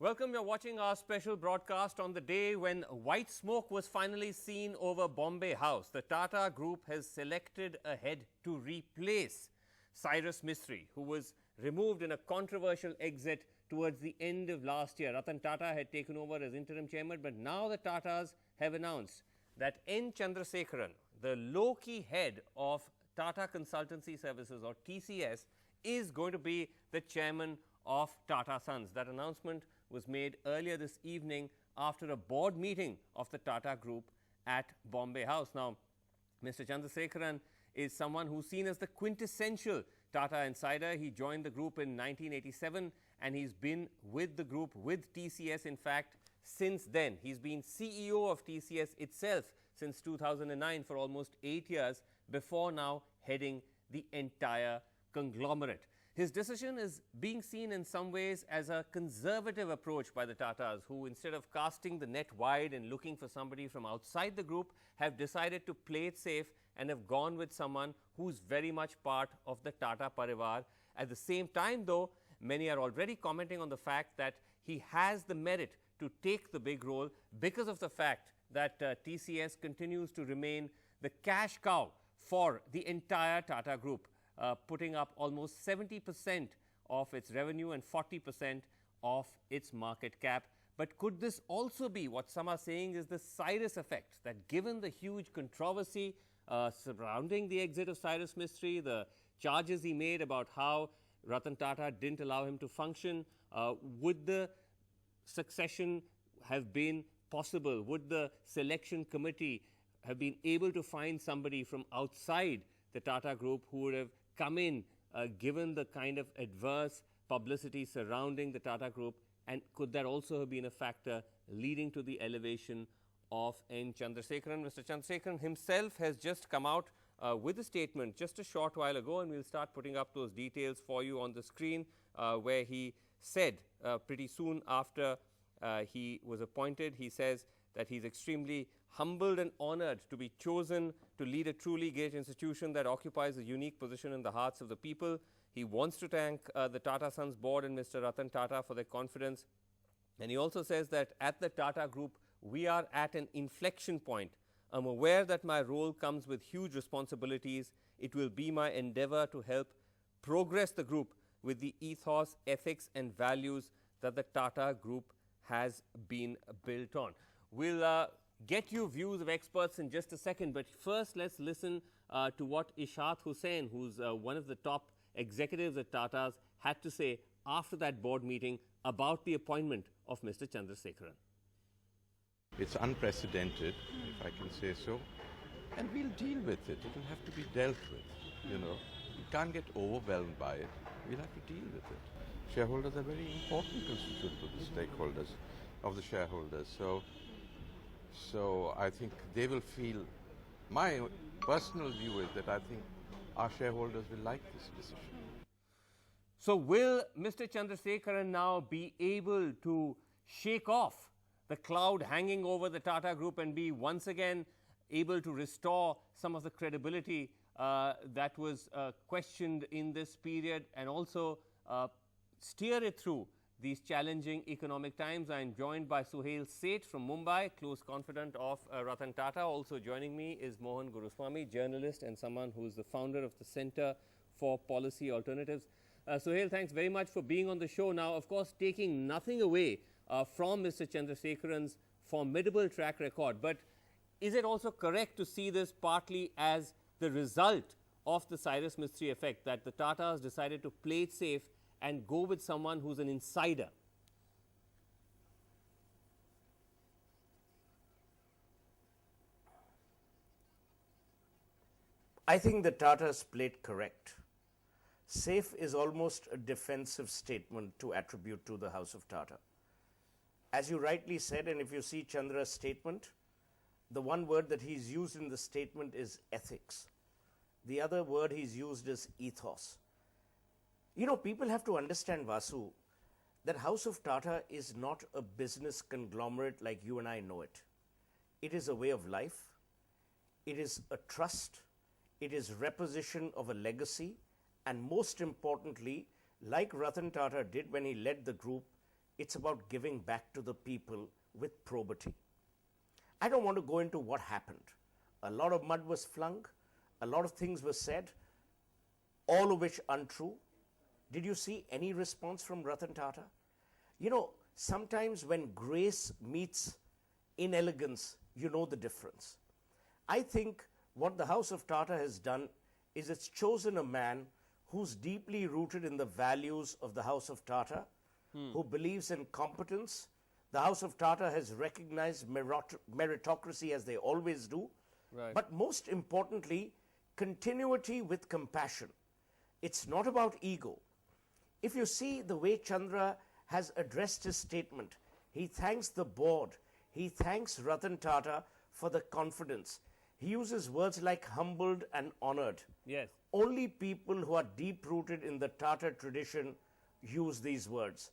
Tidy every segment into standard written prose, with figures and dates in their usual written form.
Welcome. You're watching our special broadcast on the day when white smoke was finally seen over Bombay House. The Tata Group has selected a head to replace Cyrus Mistry, who was removed in a controversial exit towards the end of last year. Ratan Tata had taken over as interim chairman, but now the Tatas have announced that N. Chandrasekaran, the low-key head of Tata Consultancy Services or TCS, is going to be the chairman of Tata Sons. That announcement was made earlier this evening after a board meeting of the Tata Group at Bombay House. Now, Mr. Chandrasekaran is someone who's seen as the quintessential Tata insider. He joined the group in 1987 and he's been with the group, with TCS in fact, since then. He's been CEO of TCS itself since 2009 for almost 8 years, before now heading the entire conglomerate. His decision is being seen in some ways as a conservative approach by the Tatas, who instead of casting the net wide and looking for somebody from outside the group, have decided to play it safe and have gone with someone who's very much part of the Tata Parivar. At the same time though, many are already commenting on the fact that he has the merit to take the big role because of the fact that TCS continues to remain the cash cow for the entire Tata Group. Putting up almost 70% of its revenue and 40% of its market cap. But could this also be what some are saying is the Cyrus effect, that given the huge controversy surrounding the exit of Cyrus Mistry, the charges he made about how Ratan Tata didn't allow him to function, would the succession have been possible? Would the selection committee have been able to find somebody from outside the Tata Group who would have come in, given the kind of adverse publicity surrounding the Tata Group, and could that also have been a factor leading to the elevation of N. Chandrasekaran? Mr. Chandrasekaran himself has just come out with a statement just a short while ago, and we'll start putting up those details for you on the screen, where he said pretty soon after he was appointed, he says that he's extremely humbled and honored to be chosen to lead a truly great institution that occupies a unique position in the hearts of the people. He wants to thank the Tata Sons board and Mr. Ratan Tata for their confidence. And he also says that at the Tata Group, we are at an inflection point. I'm aware that my role comes with huge responsibilities. It will be my endeavor to help progress the group with the ethos, ethics and values that the Tata Group has been built on. We'll get you views of experts in just a second, but first let's listen to what Ishat Hussain, who's one of the top executives at Tatas, had to say after that board meeting about the appointment of Mr. Chandrasekaran. It's unprecedented, if I can say so, and we'll deal with it. It will have to be dealt with, you know. We can't get overwhelmed by it. We'll have to deal with it. Shareholders are very important constituent of the stakeholders, of the shareholders. So I think they will feel, my personal view is that I think our shareholders will like this decision. So will Mr. Chandrasekaran now be able to shake off the cloud hanging over the Tata Group and be once again able to restore some of the credibility that was questioned in this period, and also steer it through these challenging economic times? I am joined by Suhail Seth from Mumbai, close confidant of Ratan Tata. Also joining me is Mohan Guruswamy, journalist and someone who is the founder of the Center for Policy Alternatives. Suhail, thanks very much for being on the show. Now, of course, taking nothing away from Mr. Chandrasekaran's formidable track record, but is it also correct to see this partly as the result of the Cyrus Mistry effect, that the Tatas decided to play it safe and go with someone who's an insider? I think the Tatas played correct. Safe is almost a defensive statement to attribute to the House of Tata. As you rightly said, and if you see Chandra's statement, the one word that he's used in the statement is ethics. The other word he's used is ethos. You know, people have to understand, Vasu, that House of Tata is not a business conglomerate like you and I know it. It is a way of life. It is a trust. It is reposition of a legacy. And most importantly, like Ratan Tata did when he led the group, it's about giving back to the people with probity. I don't want to go into what happened. A lot of mud was flung, a lot of things were said, all of which untrue. Did you see any response from Ratan Tata? You know, sometimes when grace meets inelegance, you know the difference. I think what the House of Tata has done is it's chosen a man who's deeply rooted in the values of the House of Tata, who believes in competence. The House of Tata has recognized meritocracy as they always do, but most importantly, continuity with compassion. It's not about ego. If you see the way Chandra has addressed his statement, he thanks the board, he thanks Ratan Tata for the confidence. He uses words like humbled and honored. Yes. Only people who are deep-rooted in the Tata tradition use these words.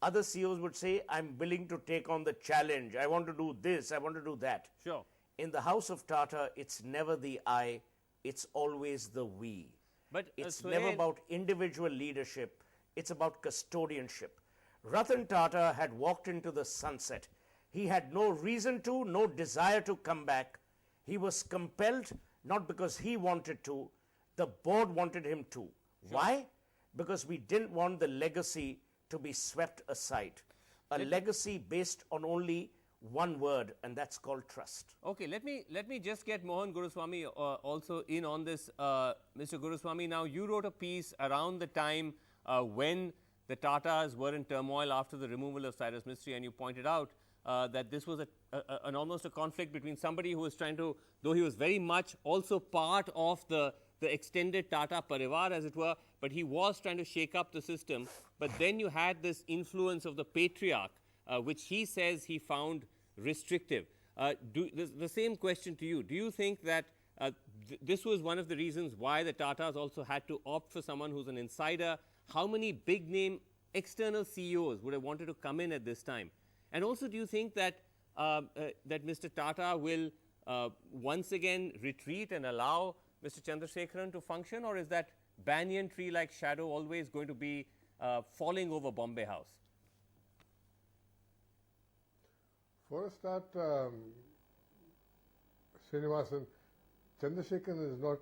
Other CEOs would say, I'm willing to take on the challenge. I want to do this, I want to do that. Sure. In the House of Tata, it's never the I, it's always the we. But it's never about individual leadership, it's about custodianship. Ratan Tata had walked into the sunset. He had no reason to, no desire to come back. He was compelled, not because he wanted to, the board wanted him to. Why? Because we didn't want the legacy to be swept aside. A legacy based on only one word, and that's called trust. Okay, let me just get Mohan Guruswamy also in on this. Mr. Guruswamy, now you wrote a piece around the time when the Tatas were in turmoil after the removal of Cyrus Mistry, and you pointed out that this was an almost a conflict between somebody who was trying to, though he was very much also part of the extended Tata Parivar, as it were, but he was trying to shake up the system. But then you had this influence of the patriarch, which he says he found restrictive. The same question to you. Do you think that this was one of the reasons why the Tatas also had to opt for someone who's an insider? How many big-name external CEOs would have wanted to come in at this time? And also, do you think that that Mr. Tata will once again retreat and allow Mr. Chandrasekaran to function, or is that banyan tree-like shadow always going to be falling over Bombay House? For a start, Srinivasan, Chandrasekaran is not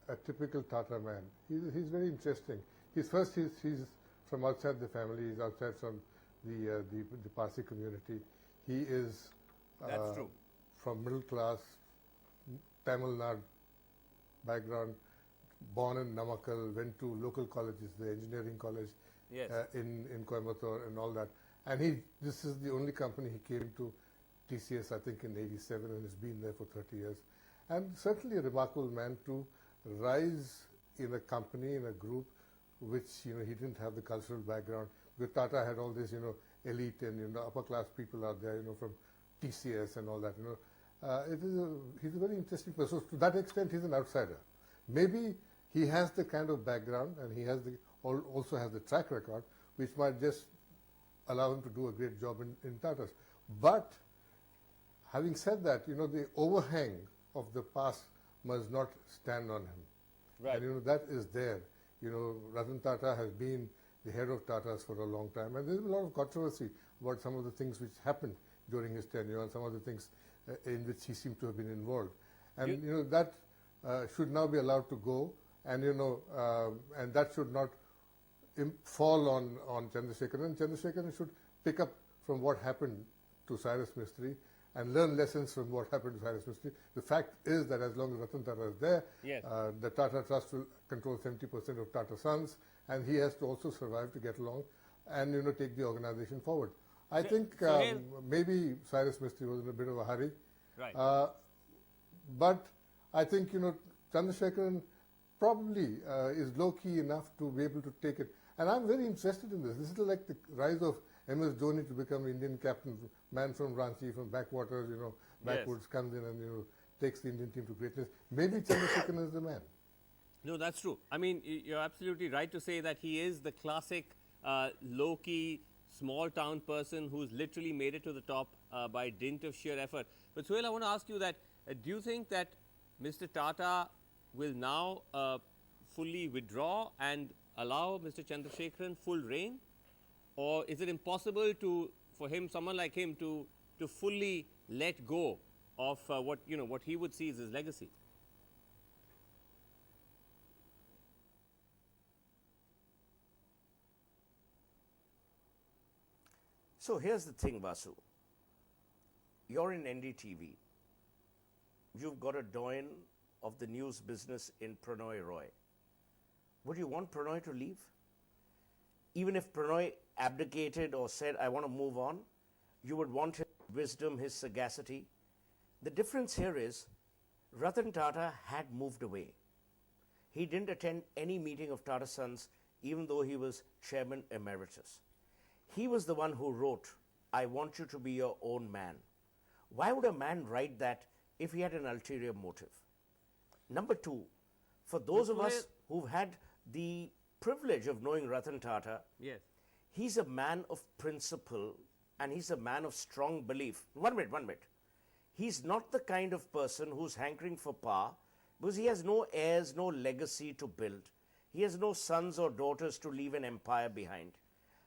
a typical Tata man. He's very interesting. He's from outside the family. He's outside from the Parsi community. He is That's true. From middle class, Tamil Nadu background, born in Namakkal, went to local colleges, the engineering college Yes. in Coimbatore and all that. And this is the only company he came to, TCS, I think in '87, and has been there for 30 years. And certainly a remarkable man to rise in a company, in a group, which, he didn't have the cultural background. Because Tata had all this, elite and, upper class people out there, from TCS and all that, he's a very interesting person. So to that extent, he's an outsider. Maybe he has the kind of background and he has also has the track record, which might just allow him to do a great job in Tatas. But having said that, the overhang of the past must not stand on him. Right. And that is there. Ratan Tata has been the head of Tatas for a long time, and there's a lot of controversy about some of the things which happened during his tenure and some of the things in which he seemed to have been involved. And that should now be allowed to go, and and that should not fall on Chandrasekaran. Chandrasekaran should pick up from what happened to Cyrus Mistry and learn lessons from what happened to Cyrus Mistry. The fact is that as long as Ratan Tata is there, Yes. The Tata Trust will control 70% of Tata Sons, and he has to also survive to get along and take the organization forward. I think maybe Cyrus Mistry was in a bit of a hurry, Right. but I think Chandrasekaran probably is low-key enough to be able to take it. And I'm very interested in this. This is like the rise of MS Dhoni to become Indian captain, man from Ranchi, from backwaters, backwoods, comes in and takes the Indian team to greatness. Maybe Chandrasekaran is the man. No, that's true. I mean, you're absolutely right to say that he is the classic low-key, small-town person who's literally made it to the top by dint of sheer effort. But Suhail, I want to ask you that, do you think that Mr. Tata will now fully withdraw and allow Mr. Chandrasekaran full reign? or is it impossible for him, someone like him, to fully let go of what he would see as his legacy? So here's the thing, Vasu. You're in NDTV. You've got a doyen of the news business in Pranoy Roy. Would you want Pranoy to leave? Even if Pranoy abdicated or said, I want to move on, you would want his wisdom, his sagacity. The difference here is Ratan Tata had moved away. He didn't attend any meeting of Tata Sons, even though he was chairman emeritus. He was the one who wrote, I want you to be your own man. Why would a man write that if he had an ulterior motive? Number two, for those of us who've had the privilege of knowing Ratan Tata, yes, he's a man of principle and he's a man of strong belief. One minute. He's not the kind of person who's hankering for power because he has no heirs, no legacy to build. He has no sons or daughters to leave an empire behind.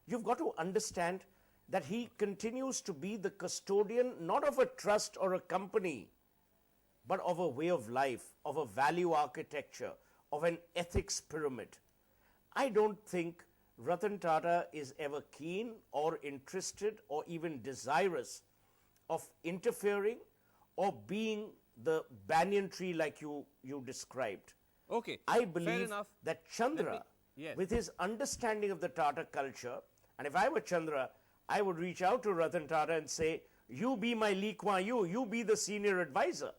You've got to understand that he continues to be the custodian, not of a trust or a company, but of a way of life, of a value architecture, of an ethics pyramid. I don't think Ratan Tata is ever keen or interested or even desirous of interfering or being the banyan tree like you described. Okay, I fair believe enough. that Chandra, yes, with his understanding of the Tata culture, and if I were Chandra, I would reach out to Ratan Tata and say, you be my Lee Kuan Yew, you be the senior advisor.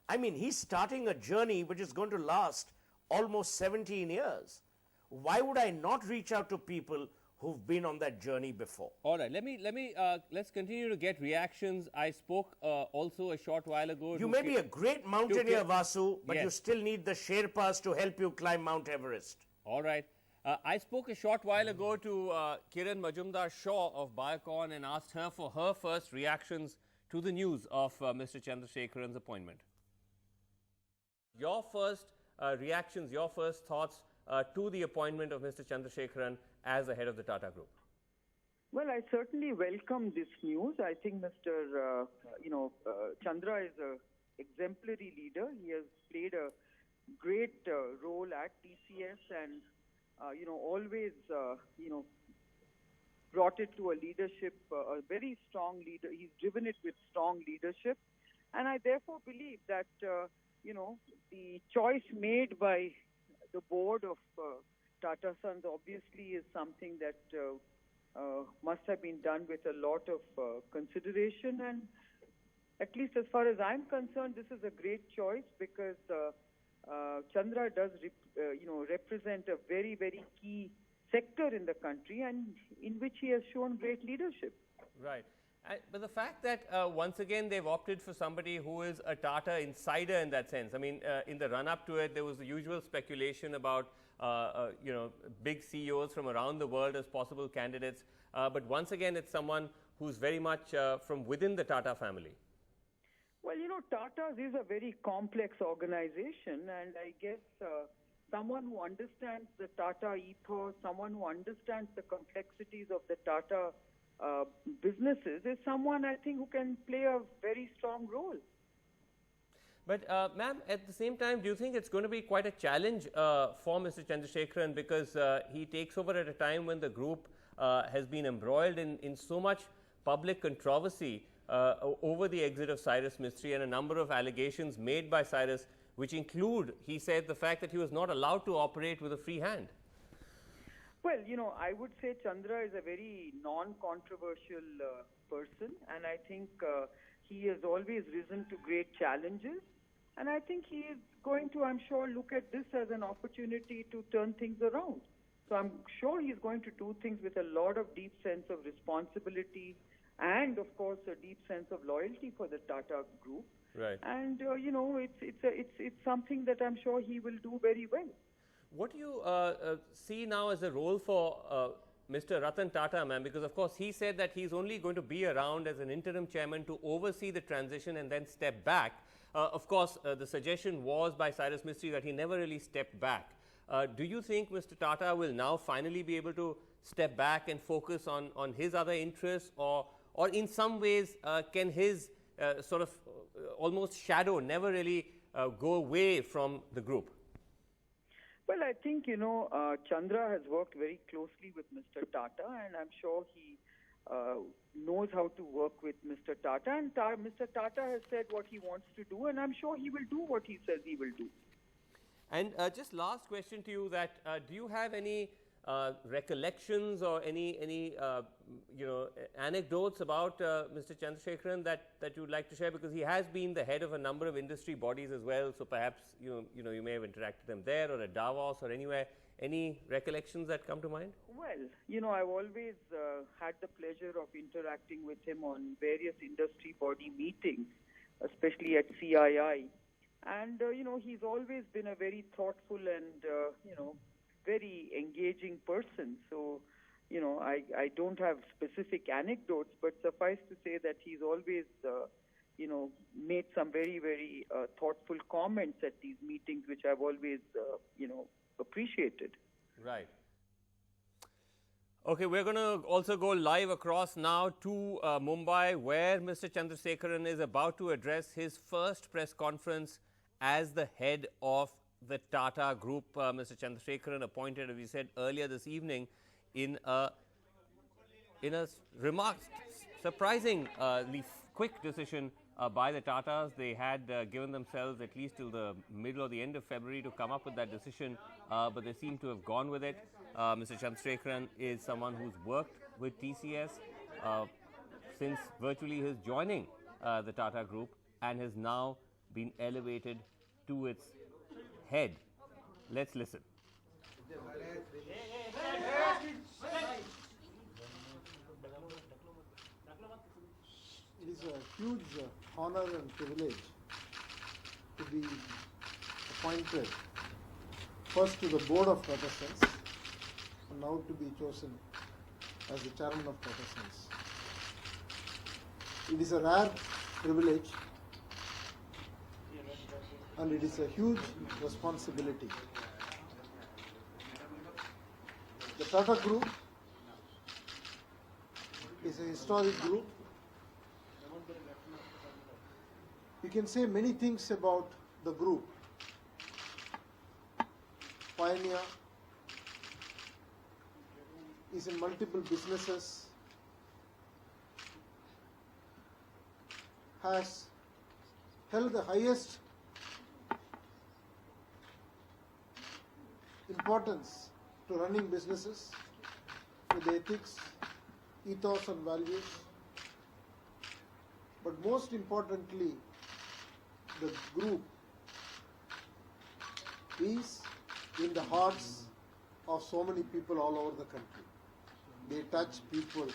I mean, he's starting a journey which is going to last almost 17 years. Why would I not reach out to people who've been on that journey before? All right, let's continue to get reactions. I spoke also a short while ago. You may be a great mountaineer, Vasu, but yes, you still need the Sherpas to help you climb Mount Everest. All right. I spoke a short while ago to Kiran Majumdar-Shaw of Biocon and asked her for her first reactions to the news of Mr. Chandrasekaran's appointment. Your first reactions, your first thoughts to the appointment of Mr. Chandrasekaran as the head of the Tata Group. Well, I certainly welcome this news. I think Mr. Chandra is an exemplary leader. He has played a great role at TCS and always, brought it to a leadership, a very strong leader. He's driven it with strong leadership. And I therefore believe that, the choice made by the board of Tata Sons obviously is something that must have been done with a lot of consideration. And at least as far as I'm concerned, this is a great choice because Chandra does, represent a very, very key sector in the country and in which he has shown great leadership. Right. But the fact that once again they've opted for somebody who is a Tata insider in that sense. I mean, in the run-up to it, there was the usual speculation about, big CEOs from around the world as possible candidates. But once again, it's someone who's very much from within the Tata family. Well, Tata's is a very complex organization, and I guess someone who understands the Tata ethos, someone who understands the complexities of the Tata businesses is someone I think who can play a very strong role. But ma'am, at the same time, do you think it's going to be quite a challenge for Mr. Chandrasekaran because he takes over at a time when the group has been embroiled in so much public controversy over the exit of Cyrus Mistry and a number of allegations made by Cyrus, which include, he said, the fact that he was not allowed to operate with a free hand? Well, I would say Chandra is a very non-controversial person, and I think he has always risen to great challenges. And I think he is going to, I'm sure, look at this as an opportunity to turn things around. So I'm sure he's going to do things with a lot of deep sense of responsibility and, of course, a deep sense of loyalty for the Tata Group. Right. And, it's something that I'm sure he will do very well. What do you see now as a role for Mr. Ratan Tata, ma'am? Because, of course, he said that he's only going to be around as an interim chairman to oversee the transition and then step back. Of course, the suggestion was by Cyrus Mistry that he never really stepped back. Do you think Mr. Tata will now finally be able to step back and focus on his other interests, or in some ways can his sort of almost shadow never really go away from the group? Well, I think, Chandra has worked very closely with Mr. Tata, and I'm sure he knows how to work with Mr. Tata. And Mr. Tata has said what he wants to do, and I'm sure he will do what he says he will do. And just last question to you, that do you have any recollections or any anecdotes about Mr. Chandrasekaran that you would like to share? Because he has been the head of a number of industry bodies as well, so perhaps you may have interacted with them there or at Davos or anywhere. Any recollections that come to mind? Well, I've always had the pleasure of interacting with him on various industry body meetings, especially at CII. And, he's always been a very thoughtful and, very engaging person. So, I don't have specific anecdotes, but suffice to say that he's always, made some very, very thoughtful comments at these meetings, which I've always, appreciated. Right. Okay, we're going to also go live across now to Mumbai, where Mr. Chandrasekaran is about to address his first press conference as the head of the Tata Group. Mr. Chandrasekaran appointed, as we said earlier this evening, in a surprisingly quick decision by the Tatas. They had given themselves at least till the middle or the end of February to come up with that decision, but they seem to have gone with it. Mr. Chandrasekaran is someone who's worked with TCS since virtually his joining the Tata Group, and has now been elevated to its head. Let's listen. It is a huge honor and privilege to be appointed first to the board of Tata Sons and now to be chosen as the chairman of Tata Sons. It is a rare privilege and it is a huge responsibility. The Tata Group is a historic group. You can say many things about the group. Pioneer, is in multiple businesses, has held the highest importance to running businesses with ethics, ethos and values. But most importantly, the group is in the hearts of so many people all over the country. They touch people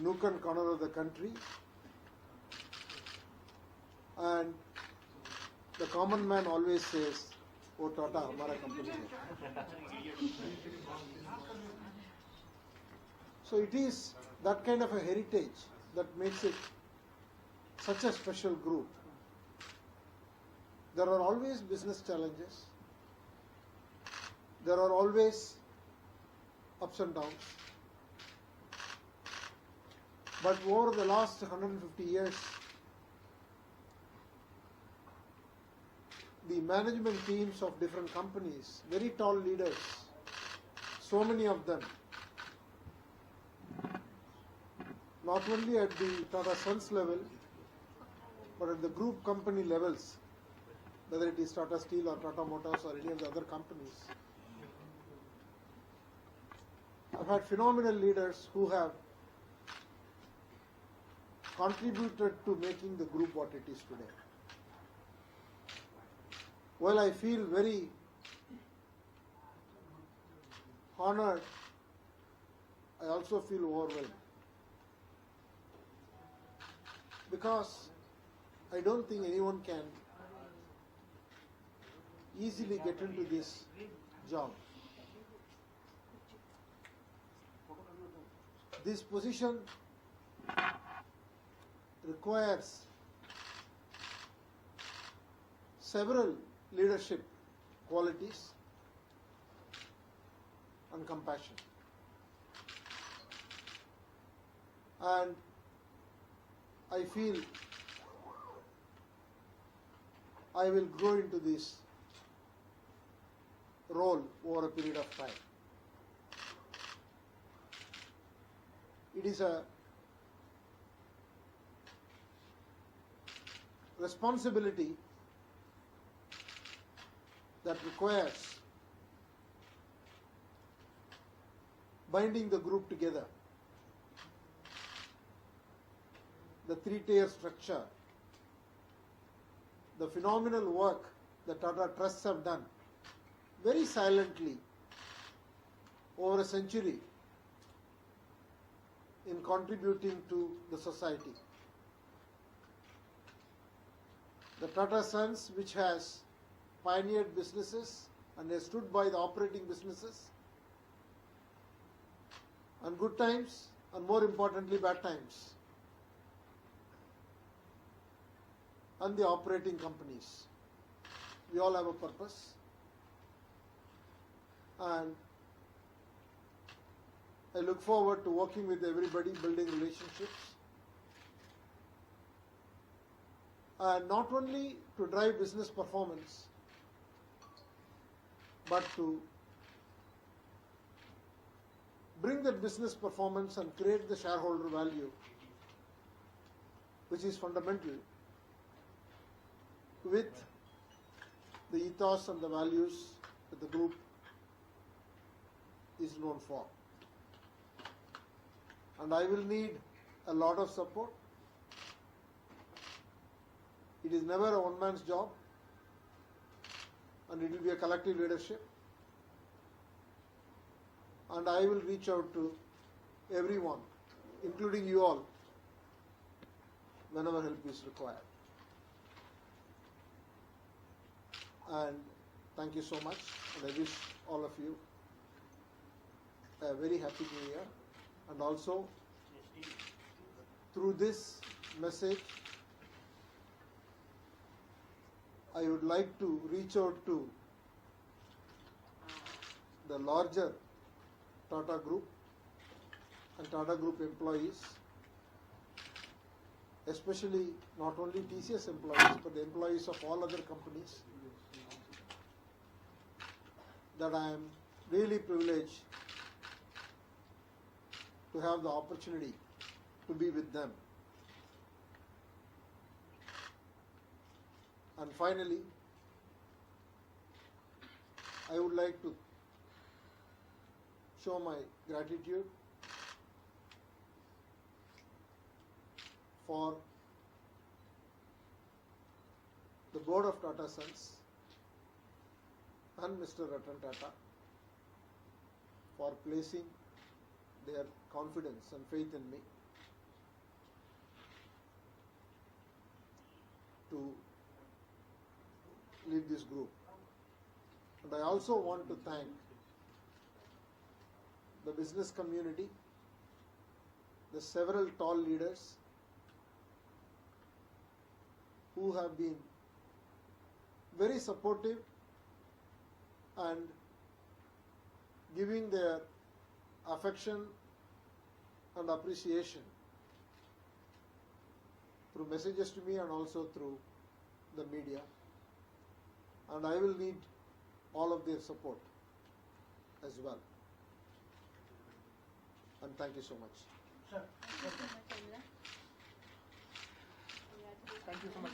nook and corner of the country, and the common man always says, "Oh Tata, hamara company hai." So it is that kind of a heritage that makes it such a special group. There are always business challenges. There are always ups and downs. But over the last 150 years, the management teams of different companies, very tall leaders, so many of them, not only at the Tata Sons level, but at the group company levels, whether it is Tata Steel or Tata Motors or any of the other companies. I've had phenomenal leaders who have contributed to making the group what it is today. Well, I feel very honored. I also feel overwhelmed, because I don't think anyone can easily get into this job. This position requires several leadership qualities and compassion. And I feel I will grow into this role over a period of time. It is a responsibility that requires binding the group together. The three-tier structure, the phenomenal work that Tata Trusts have done very silently over a century in contributing to the society. The Tata Sons, which has pioneered businesses and has stood by the operating businesses, and good times, and more importantly bad times, and the operating companies. We all have a purpose, and I look forward to working with everybody, building relationships, and not only to drive business performance, but to bring that business performance and create the shareholder value, which is fundamental with the ethos and the values that the group is known for. And I will need a lot of support. It is never a one-man's job, and it will be a collective leadership. And I will reach out to everyone, including you all, whenever help is required. And thank you so much, and I wish all of you a very happy New Year. And also, through this message, I would like to reach out to the larger Tata Group and Tata Group employees, especially not only TCS employees, but the employees of all other companies, that I am really privileged to have the opportunity to be with them. And finally, I would like to show my gratitude for the board of Tata Sons and Mr. Ratan Tata for placing their confidence and faith in me to lead this group. And I also want to thank the business community, the several tall leaders who have been very supportive and giving their affection and appreciation through messages to me and also through the media. And I will need all of their support as well. And thank you so much. Thank you so much.